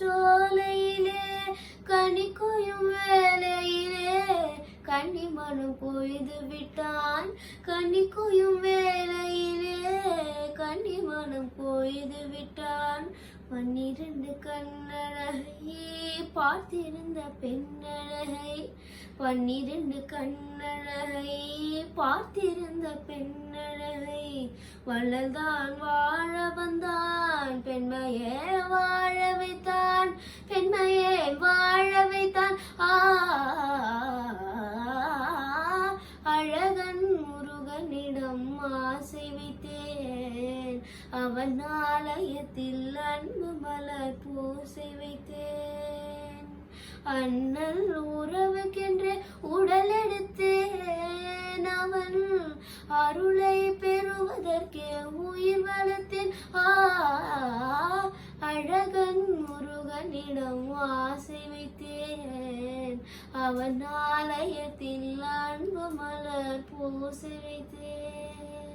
சோலையிலே கனிக்குயும் வேலையிலே கன்னிமனம் பொய்து விட்டான். கனிக்குயும் வேலையிலே கன்னிமனம் பொய்து விட்டான். 12 கண்ணழகை பார்த்திருந்த பெண்ணழகை 12 கண்ணழகை பார்த்திருந்த பெண்ணழகை வள்ளல்தான் வாழ வந்தான். பெண்மையே வாழ வைத்தான். பெண்மையே வாழ வைத்தான். அழகன் முருகனிடம் ஆசை வைத்தேன். அவன் ஆலயத்தில் அன்பு மலர் பூசை வைத்தேன். அண்ணல் உறவுக்கென்று உடல் எடுத்தேன். அவன் அருளை பெறுவதற்கே உயிர் வளர்த்தேன். அழகன் முருகனிடம் ஆசை வைத்தேன். அவன் ஆலயத்தில் அன்பு மலர் பூசை வைத்தேன்.